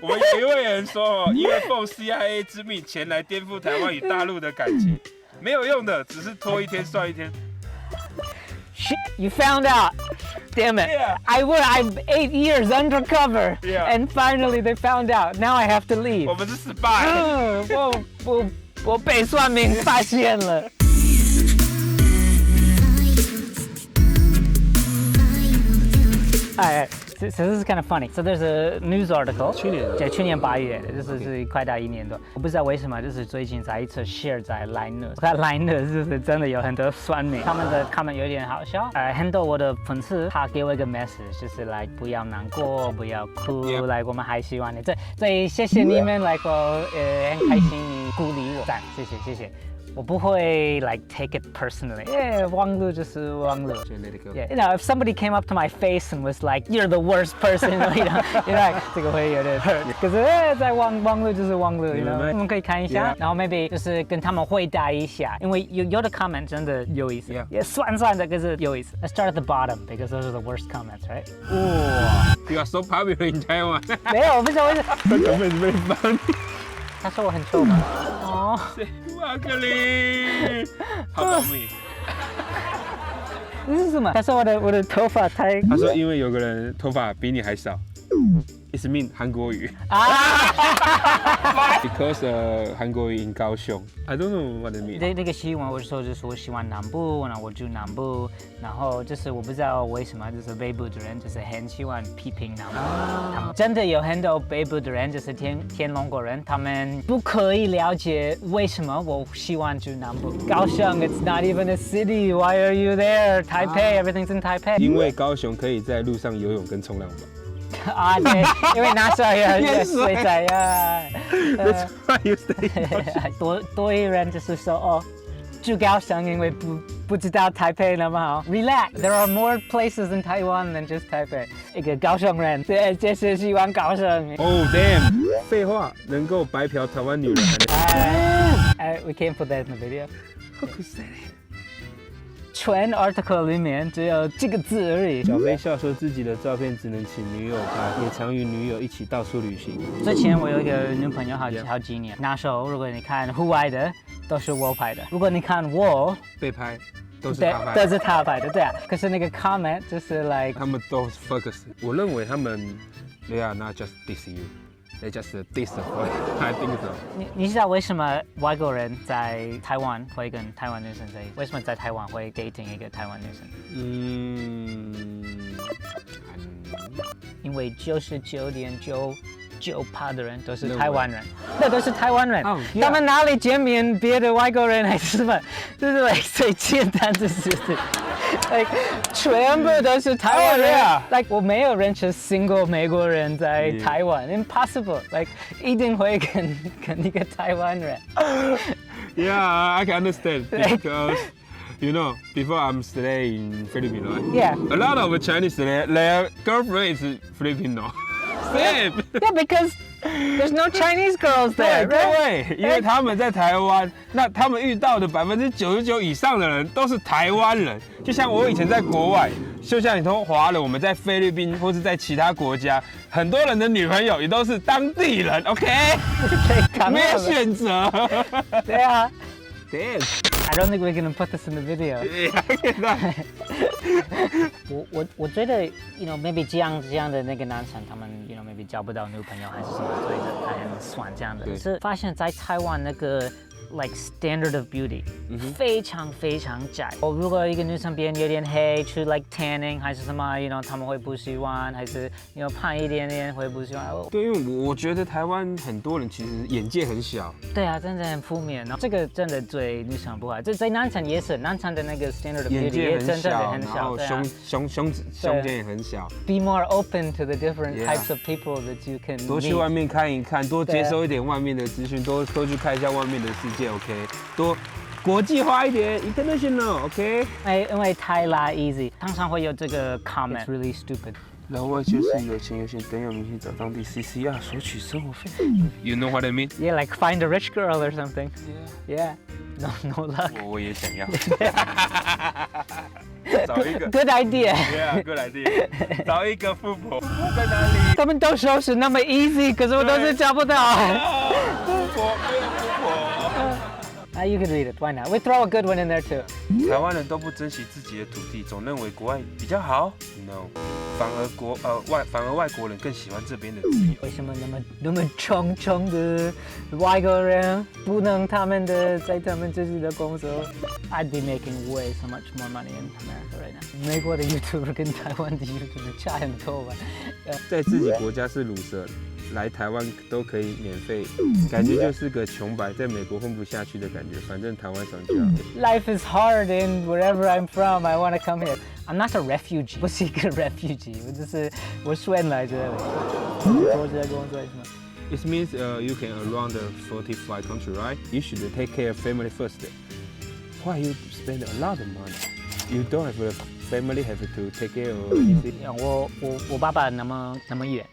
我们有一位人说因为奉 CIA 之命前来颠覆台湾与大陆的感情，没有用的，只是拖一天算一天。Shit, you found out. Damn it. Yeah. I'm 8 years undercover. Yeah. And finally they found out. Now I have to leave. 我们是 spy。我被算命发现了。Alright, so this is kind of funny. So there's a news article. 去年的。对，去年8月的，就是快到1年多。我不知道为什么，就是最近在一次 share 在 Line， 我看 Line 就是真的有很多酸民，他们的 comment 有点好笑。很多我的粉丝他给我一个 message， 就是 like 不要难过，不要哭 ，like 我们还希望你。这谢谢你们 ，like 我很开心你鼓励我，赞，谢谢。我不会 like take it personally. Yeah, 忘了就是忘了。就 let it go. Yeah, you know, if somebody came up to my face and was like, "You're the worst person," you know, 这个会有点 hurt. 可是在忘了就是忘了， you know. 我们可以看一下，然后 maybe 就是跟他们回答一下，因为有的 comment 真的有意思，也算的，可是有意思。Let's start at the bottom because those are the worst comments, right? 哇 ，You are so popular in Taiwan. 没有，我不知道为什么。The comment is very funny. 他说我很臭吗？哦。哇克力，好保密。这是什么？他说我的头发太……他说因为有个人头发比你还少。It mean 韩国语。Because 韩国语 in 高雄。I don't know what it means。那个新闻我说就是我喜欢南部，然后我住南部，然后就是我不知道为什么就是北部的人就是很喜欢批评南部。他们真的有很多北部的人就是天龙国人，他们不可以了解为什么我喜欢住南部。高雄 it's not even a city. Why are you there? Taipei, everything's in Taipei. 因为高雄可以在路上游泳跟冲浪吧。啊，对，因为那时候有水在呀。That's why you stay. 多一人就是说哦，住高雄，因为不知道台北那么好。Relax, there are more places in Taiwan than just Taipei. 一个高雄人，对，就是喜欢高雄。Oh damn！ 废话，能够白嫖台湾女人还We can't put that in the video. Who could say that？全 article 里面只有这个字而已。小飞笑说自己的照片只能请女友拍，也常与女友一起到处旅行。之前我有一个女朋友好几年，那时候如果你看户外的都是我拍的，如果你看我被拍都是他拍的，都是他拍的，对啊。可是那个 comment 就是 like 他们都 focus。我认为他们 they are not just diss you。They just diss I think so. 你知道为什么外国人在台湾会跟台湾女生在一起？为什么在台湾会 dating 一个台湾女生？因为99.99%的人都是台湾人，那都是台湾人。他们哪里见面别的外国人还是什么？就是 like 最简单的事情。like 全部都是台湾人。like 我没有认识 single 美国人在台湾 ，impossible。like 一定会跟一个台湾人。Yeah, I can understand because you know before I'm staying in Philippines, right? Yeah. A lot of Chinese their girlfriend is Filipino. Same. Yeah, because there's no Chinese girls there. 对，因为他们在台湾，那他们遇到的99%以上的人都是台湾人。就像我以前在国外，就像你说华人，我们在菲律宾或是在其他国家，很多人的女朋友也都是当地人。OK， 没有选择。对啊。Damn. I don't think we're gonna put this in the video. 我觉得 you know maybe 这样的那个男生，他们 you know maybe 交不到女朋友还是什么，所以他很酸这样的。是发现在台湾那个 like standard of beauty 非常窄。如果一个女生变有点黑，去 like tanning 还是什么 you know 他们会不喜欢，还是 you know 胖一点点会不喜欢。对，因为我觉得台湾很多人其实眼界很小。对啊，真的很负面。然后这个真的对女生不好，这在男生也是，男生的那个 standard of beauty 也真的很小，然后胸间也很小。Be more open to the different types of people that you can meet. 多去外面看一看，多接收一点外面的资讯，多去看一下外面的世界 ，OK？ 多国际化一点 ，international，OK？ 因为太拉 easy， 常常会有这个 comment， It's really stupid。老外就是有钱等有明星找当地 CCR 索取生活费。You know what I mean? Yeah, like find a rich girl or something. Yeah. No luck. 我也想要。找一个 Good idea。Yeah, good idea。找一个富婆在哪里？他们都说是那么 easy， 可是我都是找不到。富婆没有富婆。You could read it. Why not? We throw a good one in there too. 台湾人都不珍惜自己的土地，总认为国外比较好。No， 反而外国人更喜欢这边的自由。为什么那么穷的外国人不能在他们自己的工作 ？I'd be making way so much more money in America right now. 美国的 YouTuber 跟台湾的 YouTuber 差很多吧？在自己国家是鲁蛇，来台湾都可以免费，感觉就是个穷白，在美国混不下去的感觉。反正台湾爽就好。Life is hard in wherever I'm from. I want to come here. I'm not a refugee. 不是一个 refugee. 我顺来这里。国家工作什么 It means you can around the 45 country, right? You should take care of family first. Why you spend a lot of money? You don't have a family have to take care of anything. 我爸爸那么远。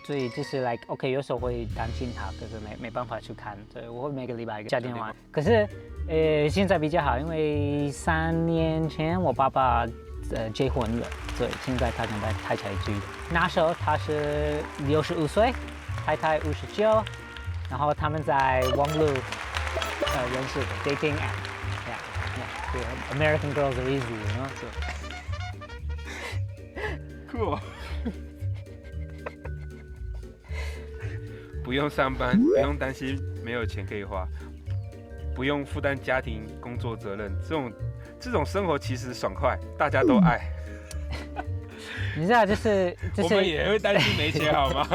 所以就是 like OK， 有时候会担心他，可是没办法去看，所以我会每个礼拜打电话。可是现在比较好，因为3年前我爸爸结婚了，所以现在他跟太太住。那时候他是65岁，太太59，然后他们在网络认识的 dating app。Yeah, American girls are easy, you know. Cool. 不用上班，不用担心没有钱可以花，不用负担家庭工作责任，这种生活其实爽快，大家都爱。你知道，就是我们也会担心没钱，好吗？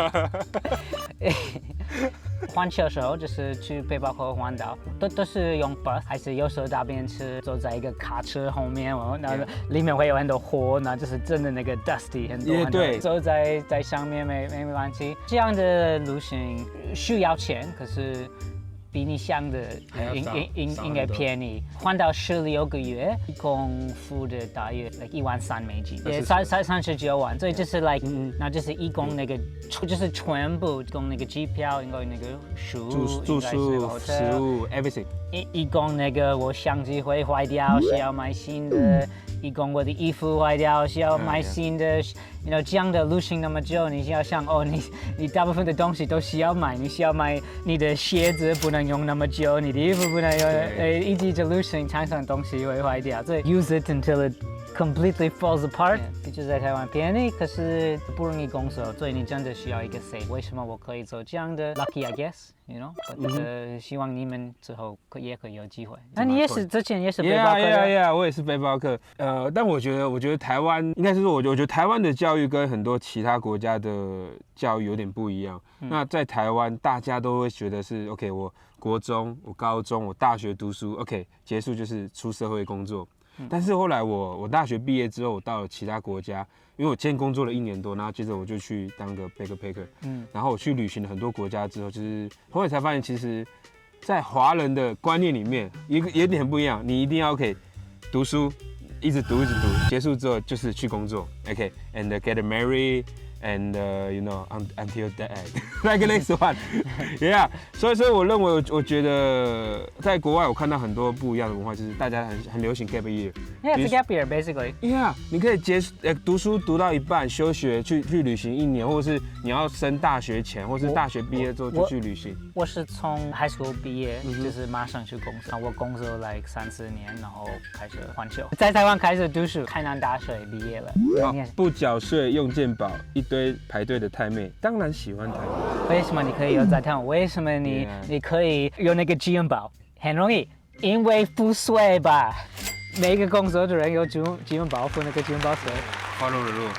环球的时候就是去背包客环岛，都是用 bus， 还是有时候搭便车，坐在一个卡车后面，然后里面会有很多火，然后就是真的那个 dusty 很多，对，坐在上面没关系。这样的旅行需要钱，可是比你想的应该便宜。环岛16个月，一共付的大约13000美金，也39万，所以就是 like， 那就是一共那个就是全部，一共那个机票，应该那个住宿、食物 everything。一共那个我相机会坏掉，需要买新的。一共我的衣服坏掉，需要买新的。这样的旅行那么久，你要想你大部分的东西都需要买，你需要买你的鞋子不能用那么久，你的衣服不能用，一直旅行常常东西会坏掉，所以 use it until it completely falls apart。就在台湾便宜，可是不容易工作，所以你真的需要一个 save。为什么我可以做这样的 lucky I guess，you know？希望你们之后也可以有机会。那你之前也是背包客？Yeah，我也是背包客。但我觉得台湾应该是说，我觉得台湾的教育跟很多其他国家的教育有点不一样。那在台湾，大家都会觉得是 OK， 我国中、我高中、我大学读书 OK， 结束就是出社会工作。但是后来我大学毕业之后，我到了其他国家，因为我先工作了1年多，然后接着我就去当个 backpacker，然后我去旅行了很多国家之后，就是后来才发现，其实，在华人的观念里面，有点很不一样，你一定要 OK 读书，一直读，结束之后就是去工作 ，OK，and get married。And you know until the end, like next one, yeah. 所以我认为，我觉得在国外我看到很多不一样的文化，就是大家很流行 gap year. Yeah, it's a gap year basically. Yeah， 你可以读书读到一半休学去旅行1年，或者是你要升大学前，或是大学毕业之后就去旅行。我是从 high school 毕业，就是马上去工作。我工作like3-4年，然后开始环球，在台湾开始读书，台南大学毕业了。不缴税用健保，一堆排队的太妹，当然喜欢台湾。为什么你可以有在台湾？为什么你可以有那个基本保？很容易，因为付税吧。每个工作的人有基本保，付那个基本保税。Follow the law.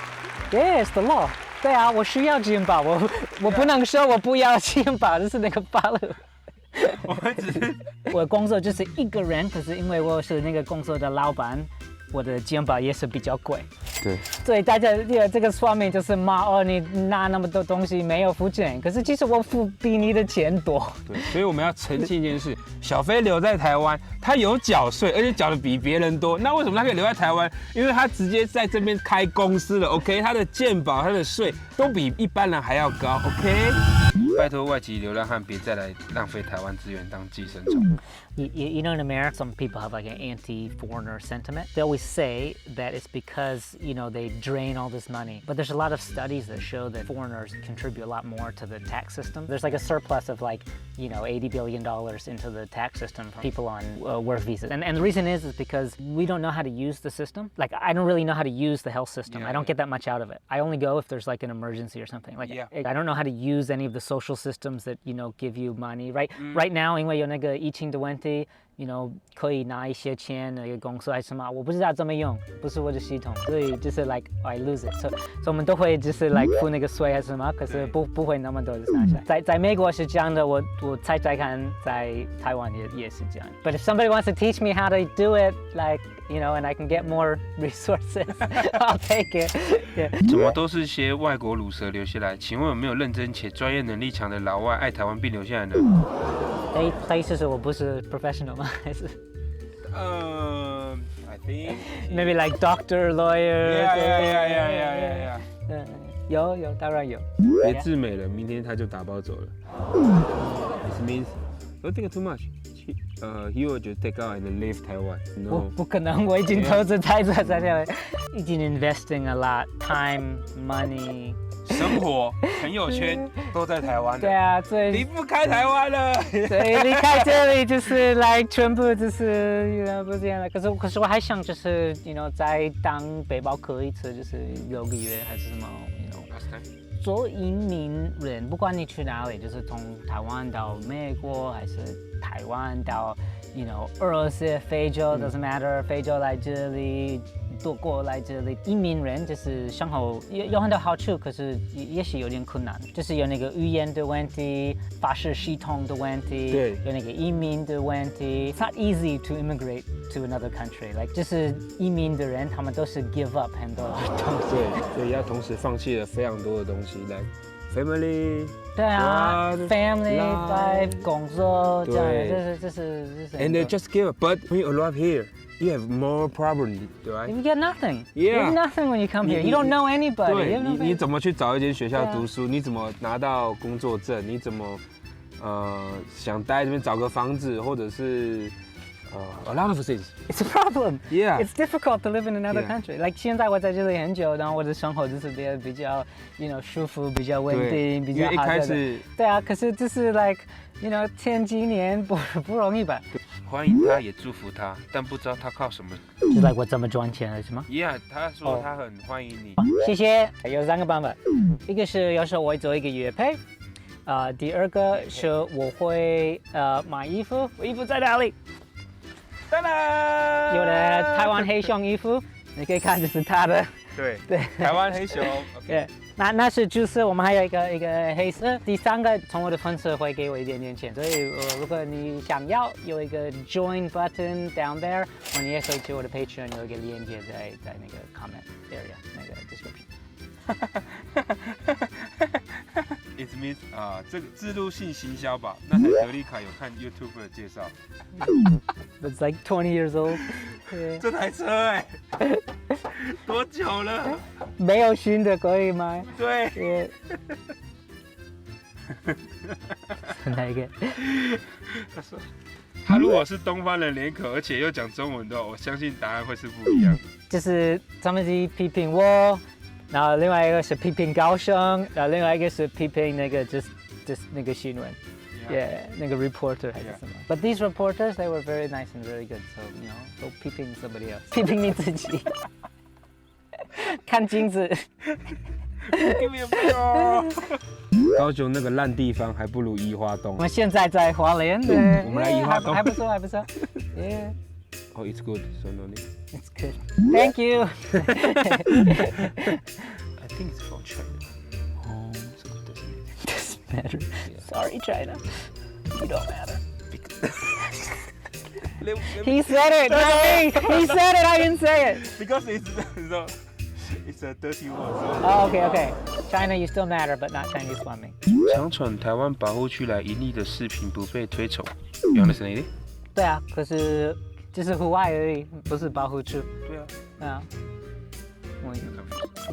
Yes, the law. 对啊，我需要基本保，我不能说我不要基本保，就是那个法律。我工作就是一个人，可是因为我是那个工作的老板，我的基本保也是比较贵。对，所以大家这个说明就是骂你拿那么多东西没有付钱，可是其实我付比你的钱多。对，所以我们要澄清一件事：小飞留在台湾，他有缴税，而且缴的比别人多。那为什么他可以留在台湾？因为他直接在这边开公司了 ，OK？ 他的健保、他的税都比一般人还要高 ，OK？拜托外籍流浪汉别再来浪费台湾资源当寄生虫。You know, in America, some people have like an anti-foreigner sentiment. They always say that it's because, you know, they drain all this money. But there's a lot of studies that show that foreigners contribute a lot more to the tax system. There's like a surplus of like, you know, $80 billion into the tax system from people on work visas. And the reason is because we don't know how to use the system. Like, I don't really know how to use the health system. I don't get that much out of it. I only go if there's like an emergency or something. Like, I don't know how to use any of the social systems that, you know, give you money. Right now, 因为有那个疫情的问题 you know 可以拿一些钱那个公司还是什么我不知道怎么用不是我的系统所以就是 like I lose it so 我们都会就是 like 付那个税还是什么可是不会那么多就是拿下来在美国是这样的我猜看在台湾也是这样 but if somebody wants to teach me how to do it like you know and I can get more resources I'll take it 怎么都是些外国乳蛇留下来请问有没有认真且专业能力强的老外爱台湾并留下来呢他意思是我不是 professional 吗还是I think maybe like doctor lawyer yeah 有当然有别自美了明天他就打包走了 This means don't think too much he will just take out and leave Taiwan no 不可能我已经投资太多在这里已经 investing a lot time money 生活朋友圈都在台湾了对啊所以离不开台湾了所以离开这里就是来全部就是不这样的可是我还想就是 you know 再当背包客一次就是6个月还是什么 you know 做移民人不管你去哪里就是从台湾到美国还是台湾到 you know 俄罗斯非洲 doesn't matter 非洲来这里多过来这里移民人就是生活有很多好处可是也是有点困难就是有那个语言的问题法式系统的问题对有那个移民的问题 It's not easy to immigrate to another country like 就是移民的人他们都是 give up 很多东西对所以要同时放弃了非常多的东西来family 对啊 family life 工作这样这是 and they just give up but when you arrive here you have more problems right you get nothing yeah you have nothing when you come here you don't know anybody 对你怎么去找一间学校读书你怎么拿到工作证你怎么想待这边找个房子或者是a lot of things. It's a problem. Yeah. It's difficult to live in another country. Like 现在我在这里很久，然后我的生活就是比较 you know 舒服，比较稳定，比较好。因为一开始对啊，可是就是 like you know 前几年不容易吧？欢迎他，也祝福他，但不知道他靠什么。就是 like 我怎么赚钱还是吗 ？Yeah， 他说他很欢迎你。谢谢。有3个办法，一个是有时候我会做一个业配。第二个是我会买衣服，衣服在哪里？当然，有的台湾黑熊衣服，你可以看，就是他的。对，台湾黑熊。对，那是就是我们还有一个黑色。第3个从我的粉丝会给我一点点钱，所以如果你想要有一个 join button down there， 你也可以去我的 Patreon 有一个链接在那个 comment area 那个 description。It means 这个自录性行销吧？那台德利卡有看 YouTube 的介绍。It's like 20 years old 这台车多久了？没有新的可以吗？对。哪一个？他说，他如果是东方人脸孔，而且又讲中文的话，我相信答案会是不一样。就是他们是批评我。然后另外一个是批评高升，然后另外一个是批评那个就是那个新闻 ，yeah， 那个 reporter 还是什么。But these reporters they were very nice and very good, so you know, go 批评 somebody else， 批评你自己，看镜子。Give me a break。高雄那个烂地方还不如宜花东。我们现在在花莲，我们来宜花东，还不错，还不错 ，yeah。Oh, it's good, so no need. It's good. Thank you. I think it's from China. Oh, so it doesn't matter. Yeah. Sorry, China. You don't matter. He said it, not me. He said it, I didn't say it. Because it's a dirty word. Oh, okay. China, you still matter, but not Chinese plumbing. 常闯台湾保护区来盈利的视频不被推崇。You understand it? 对啊，可是。就是户外而已，不是保护区。对啊。啊。我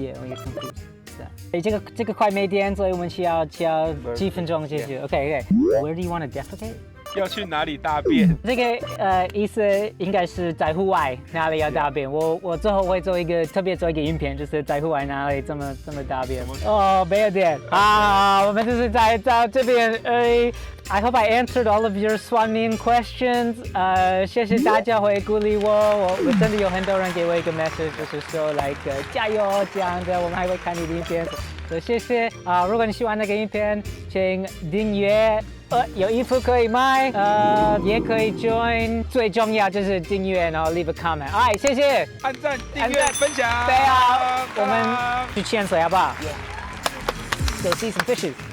也 confused. 思啊？哎，这个快没电，所以我们需要几分钟继续。OK。Where do you want to defecate？要去哪里大便？这个意思应该是在户外哪里要大便。我之后会特别做一个影片，就是在户外哪里怎么大便。哦，没有电啊，我们就是在这边而已。I hope I answered all of your swimming questions. 谢谢大家会鼓励我。我真的有很多人给我一个 message， 就是说 like 加油这样的，我们还会看你的影片。所以谢谢啊！如果你喜欢那个影片，请订阅。有衣服可以卖，也可以 join， 最重要就是订阅，然后 leave a comment。哎，谢谢，按赞、订阅、分享。对啊，我们去潜水好不好？Go see some fishes。